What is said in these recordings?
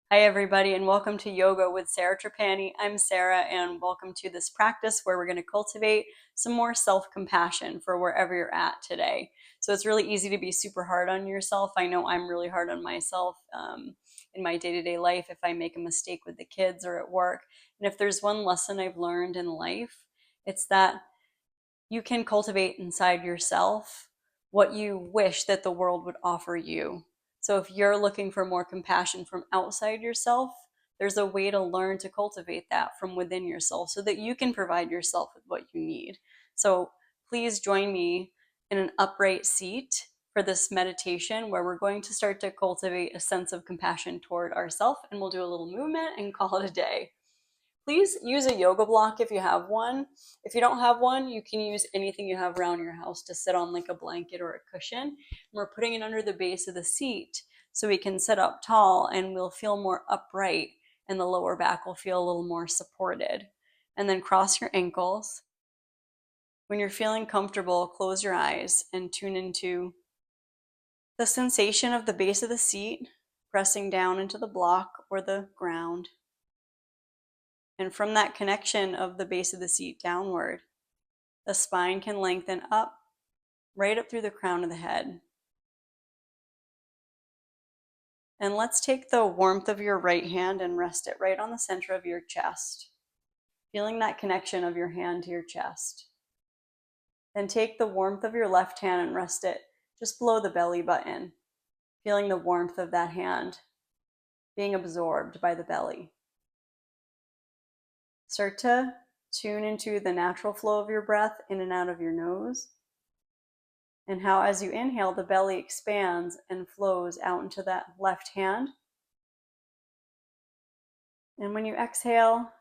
Hi, everybody, and welcome to Yoga with Sara. I'm Sara, and welcome to this practice where we're going to cultivate some more self-compassion for wherever you're at today. So it's really easy to be super hard on yourself. I know I'm really hard on myself in my day-to-day life if I make a mistake with the kids or at work. And if there's one lesson I've learned in life, it's that you can cultivate inside yourself what you wish that the world would offer you. So if you're looking for more compassion from outside yourself, there's a way to learn to cultivate that from within yourself so that you can provide yourself with what you need. So please join me in an upright seat for this meditation where we're going to start to cultivate a sense of compassion toward ourselves, and we'll do a little movement and call it a day. Please use a yoga block if you have one. If you don't have one, you can use anything you have around your house to sit on, like a blanket or a cushion. And we're putting it under the base of the seat so we can sit up tall and we'll feel more upright and the lower back will feel a little more supported. And then cross your ankles. When you're feeling comfortable, close your eyes and tune into the sensation of the base of the seat pressing down into the block or the ground. And from that connection of the base of the seat downward, the spine can lengthen up, right up through the crown of the head. And let's take the warmth of your right hand and rest it right on the center of your chest, feeling that connection of your hand to your chest. Then take the warmth of your left hand and rest it just below the belly button, feeling the warmth of that hand being absorbed by the belly. Start to tune into the natural flow of your breath in and out of your nose, and how as you inhale, the belly expands and flows out into that left hand. And when you exhale,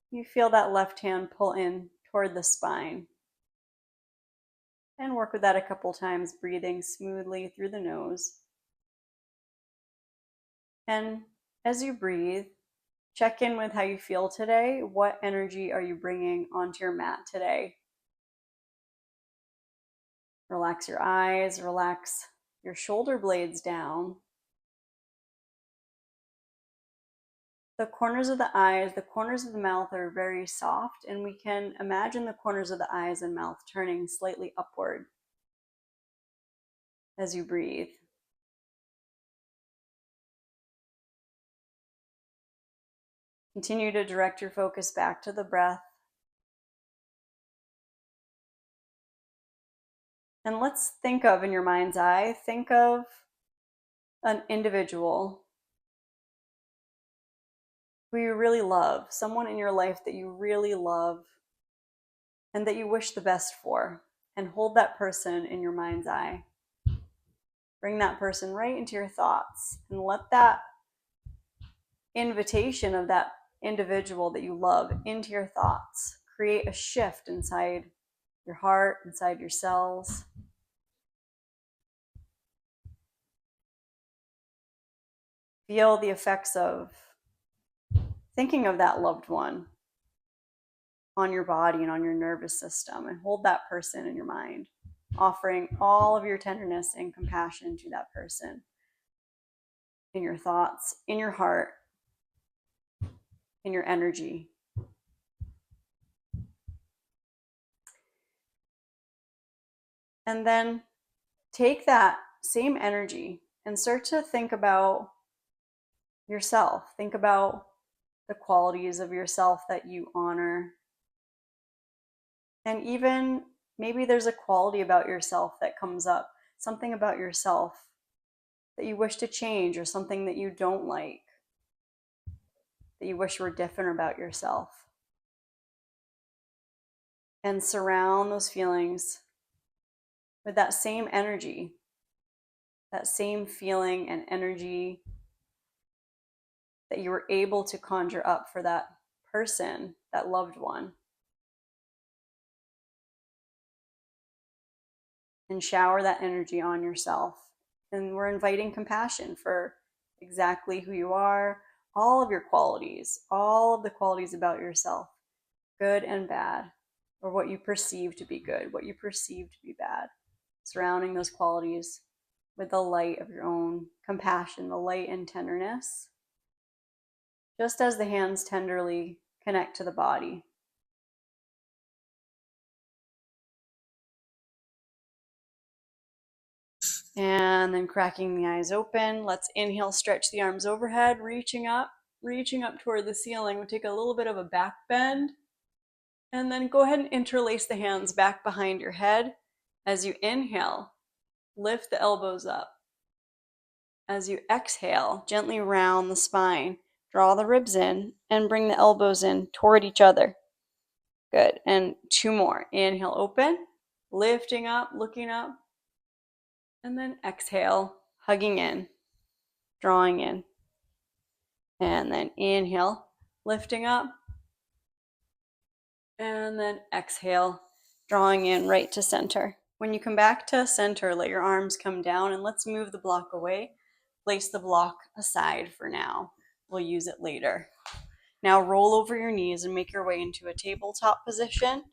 you feel that left hand pull in toward the spine. And work with that a couple times, breathing smoothly through the nose. And as you breathe, check in with how you feel today. What energy are you bringing onto your mat today? Relax your eyes, relax your shoulder blades down. The corners of the eyes, the corners of the mouth are very soft, and we can imagine the corners of the eyes and mouth turning slightly upward as you breathe. Continue to direct your focus back to the breath. And let's think of, in your mind's eye, think of an individual who you really love, someone in your life that you really love and that you wish the best for, and hold that person in your mind's eye. Bring that person right into your thoughts and let that invitation of that individual that you love into your thoughts create a shift inside your heart, inside your cells. Feel the effects of thinking of that loved one on your body and on your nervous system, and hold that person in your mind, offering all of your tenderness and compassion to that person in your thoughts, in your heart, in your energy. And then take that same energy and start to think about yourself. Think about the qualities of yourself that you honor. And even maybe there's a quality about yourself that comes up, something about yourself that you wish to change, or something that you don't like, that you wish were different about yourself. And surround those feelings with that same energy, that same feeling and energy that you were able to conjure up for that person, that loved one. And shower that energy on yourself. And we're inviting compassion for exactly who you are, all of your qualities, all of the qualities about yourself, good and bad, or what you perceive to be good, what you perceive to be bad. Surrounding those qualities with the light of your own compassion, the light and tenderness just as the hands tenderly connect to the body. And then cracking the eyes open. Let's inhale, stretch the arms overhead, reaching up toward the ceiling. We'll take a little bit of a back bend. And then go ahead and interlace the hands back behind your head. As you inhale, lift the elbows up. As you exhale, gently round the spine. Draw the ribs in and bring the elbows in toward each other. Good. And 2 more. Inhale, open, lifting up, looking up. And then exhale, hugging in, drawing in. And then inhale, lifting up. And then exhale, drawing in right to center. When you come back to center, let your arms come down and let's move the block away. Place the block aside for now. We'll use it later. Now roll over your knees and make your way into a tabletop position.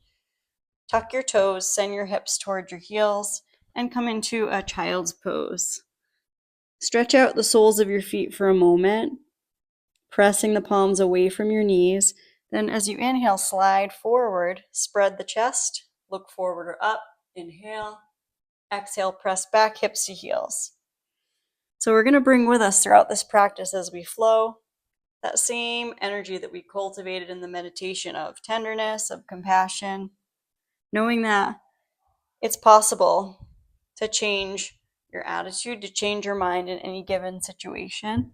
Tuck your toes, send your hips toward your heels, and come into a child's pose. Stretch out the soles of your feet for a moment, pressing the palms away from your knees. Then as you inhale, slide forward, spread the chest, look forward or up, inhale, exhale, press back, hips to heels. So we're going to bring with us throughout this practice as we flow that same energy that we cultivated in the meditation of tenderness, of compassion, knowing that it's possible to change your attitude, to change your mind in any given situation,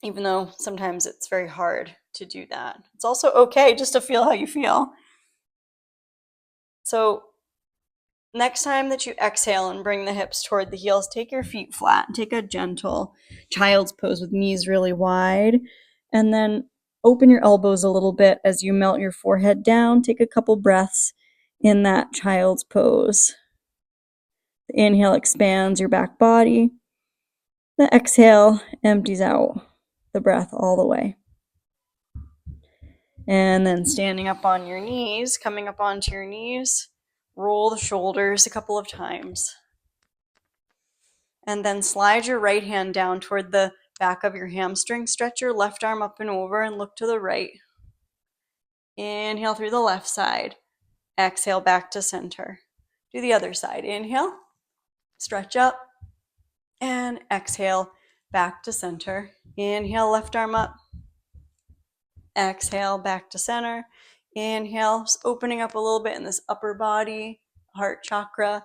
even though sometimes it's very hard to do that. It's also okay just to feel how you feel. So next time that you exhale and bring the hips toward the heels, take your feet flat. Take a gentle child's pose with knees really wide. And then open your elbows a little bit as you melt your forehead down. Take a couple breaths in that child's pose. The inhale expands your back body. The exhale empties out the breath all the way. And then standing up on your knees, coming up onto your knees, roll the shoulders a couple of times. And then slide your right hand down toward the back of your hamstring. Stretch your left arm up and over and look to the right. Inhale through the left side. Exhale back to center. Do the other side. Inhale, stretch up, and exhale back to center. Inhale, left arm up. Exhale back to center. Inhale, just opening up a little bit in this upper body, heart chakra.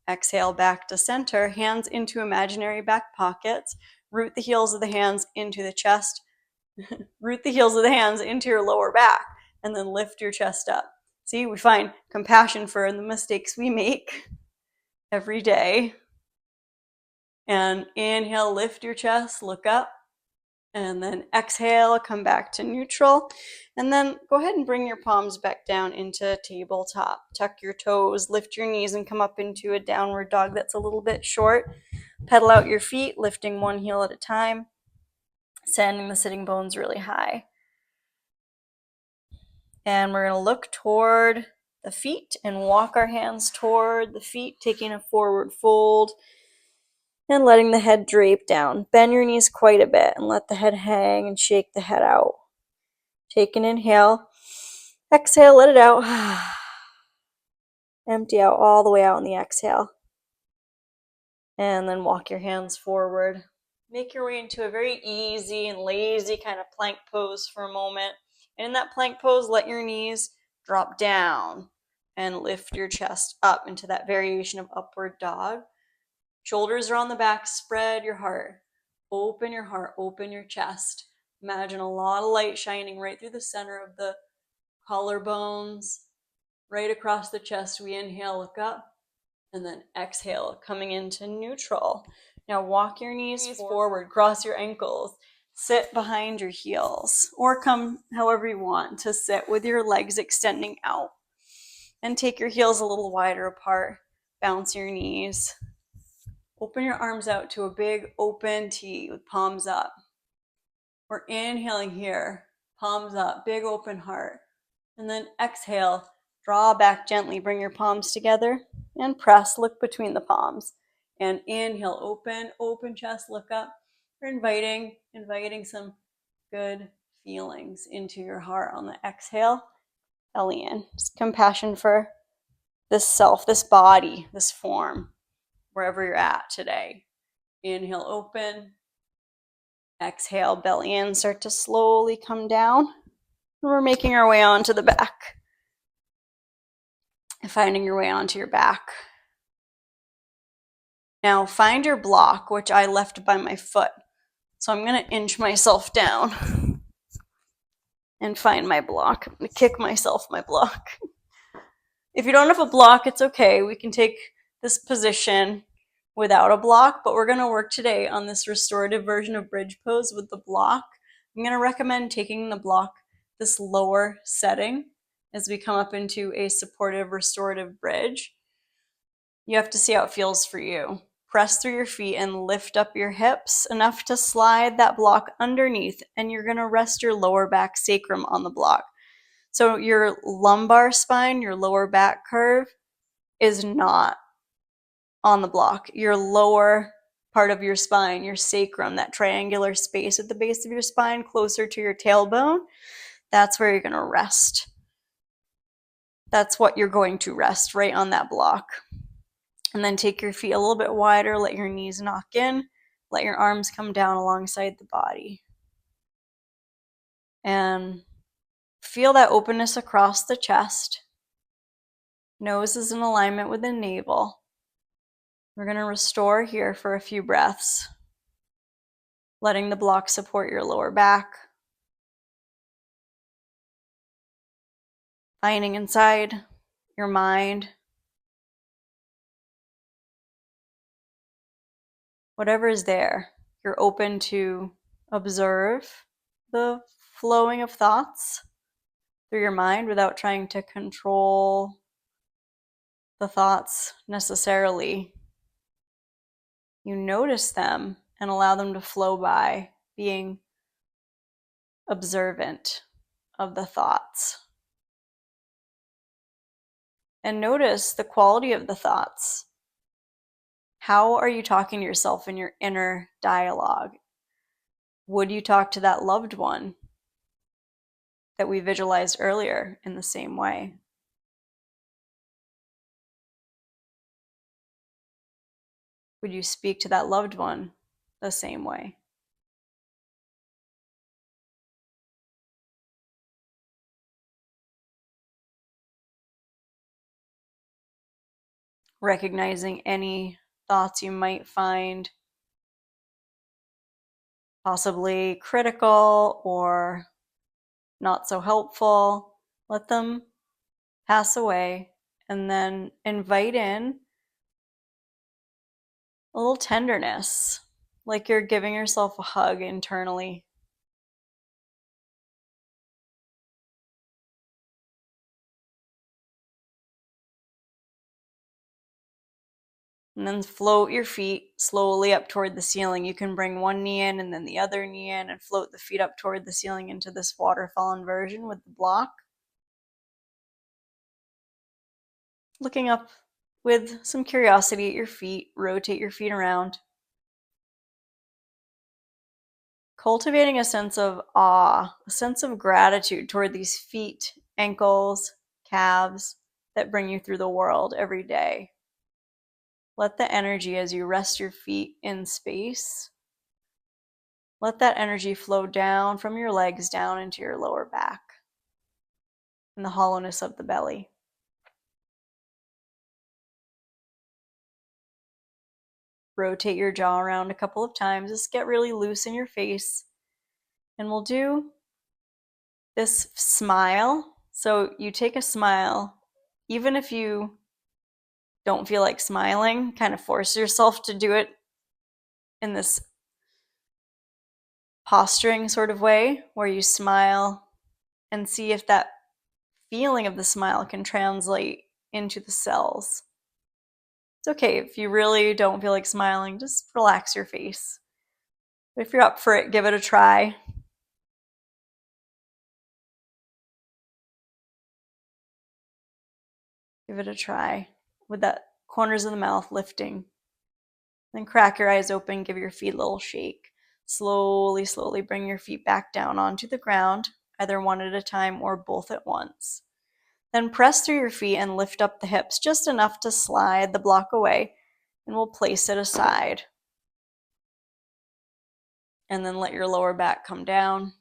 Exhale back to center. Hands into imaginary back pockets. Root the heels of the hands into the chest. Root the heels of the hands into your lower back. And then lift your chest up. See, we find compassion for the mistakes we make every day. And inhale, lift your chest, look up. And then exhale, come back to neutral. And then go ahead and bring your palms back down into tabletop. Tuck your toes, lift your knees, and come up into a downward dog that's a little bit short. Pedal out your feet, lifting one heel at a time, sending the sitting bones really high. And we're going to look toward the feet and walk our hands toward the feet, taking a forward fold and letting the head drape down. Bend your knees quite a bit and let the head hang and shake the head out. Take an inhale. Exhale, let it out. Empty out all the way out in the exhale. And then walk your hands forward. Make your way into a very easy and lazy kind of plank pose for a moment. And in that plank pose, let your knees drop down and lift your chest up into that variation of upward dog. Shoulders are on the back, spread your heart. Open your heart, open your chest. Imagine a lot of light shining right through the center of the collarbones, right across the chest. We inhale, look up, and then exhale, coming into neutral. Now walk your knees forward, cross your ankles, sit behind your heels, or come however you want to sit with your legs extending out. And take your heels a little wider apart, bounce your knees. Open your arms out to a big open T with palms up. We're inhaling here, palms up, big open heart. And then exhale, draw back gently, bring your palms together and press, look between the palms. And inhale, open chest, look up. We're inviting some good feelings into your heart on the exhale. Belly in. Just compassion for this self, this body, this form, wherever you're at today. Inhale, open. Exhale, belly in. Start to slowly come down. We're making our way onto the back. And finding your way onto your back. Now find your block, which I left by my foot. So I'm going to inch myself down and find my block. I'm going to kick myself my block. If you don't have a block, it's okay. We can take this position without a block, but we're going to work today on this restorative version of bridge pose with the block. I'm going to recommend taking the block this lower setting as we come up into a supportive restorative bridge. You have to see how it feels for you. Press through your feet and lift up your hips enough to slide that block underneath, and you're going to rest your lower back sacrum on the block. So your lumbar spine, your lower back curve, is not on the block. Your lower part of your spine, your sacrum, that triangular space at the base of your spine, closer to your tailbone, that's where you're going to rest. That's what you're going to rest, right on that block. And then take your feet a little bit wider, let your knees knock in, let your arms come down alongside the body. And feel that openness across the chest. Nose is in alignment with the navel. We're going to restore here for a few breaths, letting the block support your lower back. Finding inside your mind whatever is there. You're open to observe the flowing of thoughts through your mind without trying to control the thoughts necessarily. You notice them and allow them to flow by, being observant of the thoughts. And notice the quality of the thoughts. How are you talking to yourself in your inner dialogue? Would you talk to that loved one that we visualized earlier in the same way? Would you speak to that loved one the same way? Recognizing any thoughts you might find possibly critical or not so helpful, let them pass away, and then invite in a little tenderness, like you're giving yourself a hug internally. And then float your feet slowly up toward the ceiling. You can bring one knee in and then the other knee in and float the feet up toward the ceiling into this waterfall inversion with the block. Looking up with some curiosity at your feet, rotate your feet around. Cultivating a sense of awe, a sense of gratitude toward these feet, ankles, calves that bring you through the world every day. Let the energy as you rest your feet in space, let that energy flow down from your legs down into your lower back and the hollowness of the belly. Rotate your jaw around a couple of times. Just get really loose in your face. And we'll do this smile. So you take a smile, even if you don't feel like smiling, kind of force yourself to do it in this posturing sort of way where you smile and see if that feeling of the smile can translate into the cells. It's okay if you really don't feel like smiling, just relax your face. But if you're up for it, give it a try. Give it a try with that corners of the mouth lifting. Then crack your eyes open, give your feet a little shake. Slowly, slowly bring your feet back down onto the ground, either one at a time or both at once. Then press through your feet and lift up the hips just enough to slide the block away, and we'll place it aside. And then let your lower back come down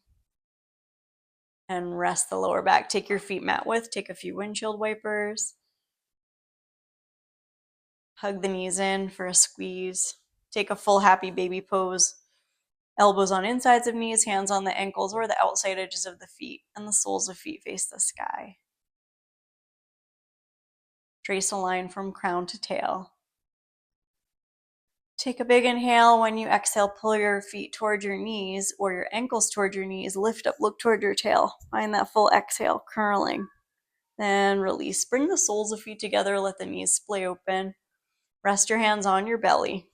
and rest the lower back. Take your feet mat width, take a few windshield wipers. Hug the knees in for a squeeze. Take a full happy baby pose. Elbows on insides of knees, hands on the ankles or the outside edges of the feet, and the soles of feet face the sky. Trace a line from crown to tail. Take a big inhale. When you exhale, pull your feet toward your knees or your ankles toward your knees. Lift up, look toward your tail. Find that full exhale, curling. Then release. Bring the soles of feet together. Let the knees splay open. Rest your hands on your belly.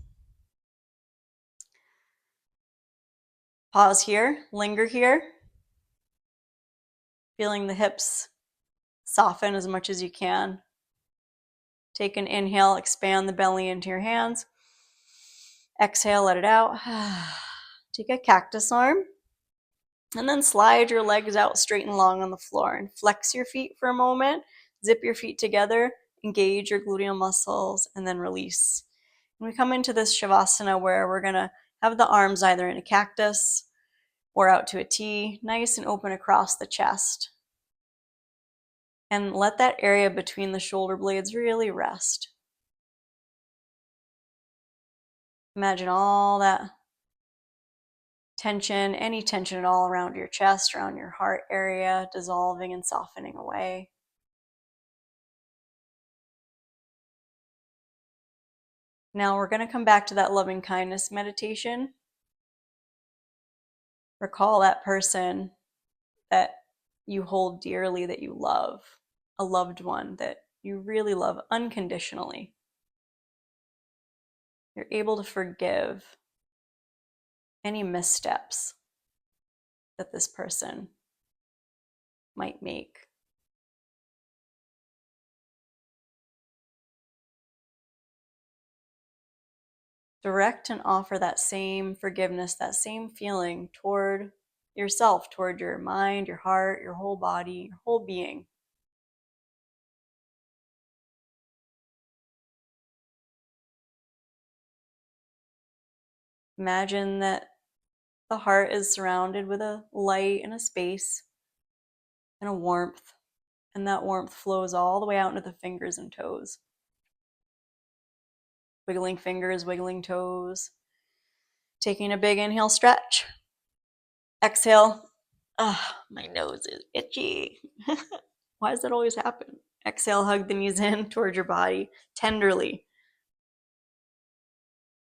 Pause here. Linger here. Feeling the hips soften as much as you can. Take an inhale. Expand the belly into your hands. Exhale, let it out. Take a cactus arm. And then slide your legs out straight and long on the floor and flex your feet for a moment. Zip your feet together, engage your gluteal muscles, and then release. And we come into this Shavasana where we're going to have the arms either in a cactus or out to a T, nice and open across the chest. And let that area between the shoulder blades really rest. Imagine all that tension, any tension at all around your chest, around your heart area, dissolving and softening away. Now we're going to come back to that loving kindness meditation. Recall that person that you hold dearly, that you love, a loved one that you really love unconditionally. You're able to forgive any missteps that this person might make. Direct and offer that same forgiveness, that same feeling toward yourself, toward your mind, your heart, your whole body, your whole being. Imagine that the heart is surrounded with a light and a space and a warmth, and that warmth flows all the way out into the fingers and toes. Wiggling fingers, wiggling toes. Taking a big inhale, stretch. Exhale. My nose is itchy. Why does that always happen? Exhale, hug the knees in towards your body tenderly.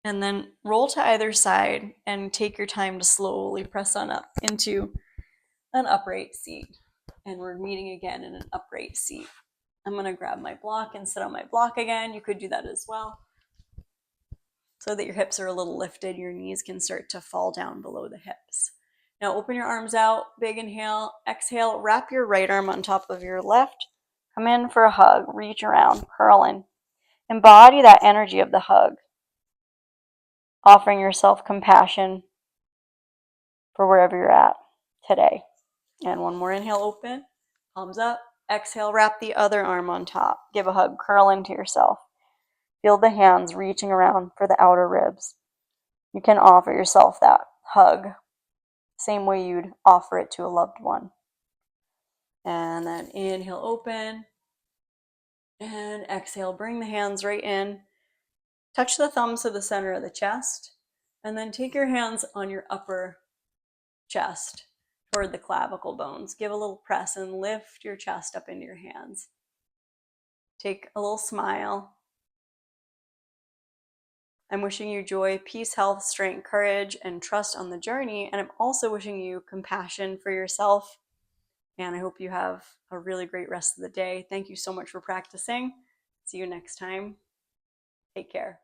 And then roll to either side and take your time to slowly press on up into an upright seat. And we're meeting again in an upright seat. I'm going to grab my block and sit on my block again. You could do that as well. So that your hips are a little lifted, your knees can start to fall down below the hips. Now open your arms out, big inhale, exhale, wrap your right arm on top of your left. Come in for a hug, reach around, curl in. Embody that energy of the hug, offering yourself compassion for wherever you're at today. And one more inhale, open, palms up, exhale, wrap the other arm on top. Give a hug, curl into yourself. Feel the hands reaching around for the outer ribs. You can offer yourself that hug, same way you'd offer it to a loved one. And then inhale, open. And exhale, bring the hands right in. Touch the thumbs to the center of the chest. And then take your hands on your upper chest toward the clavicle bones. Give a little press and lift your chest up into your hands. Take a little smile. I'm wishing you joy, peace, health, strength, courage, and trust on the journey. And I'm also wishing you compassion for yourself. And I hope you have a really great rest of the day. Thank you so much for practicing. See you next time. Take care.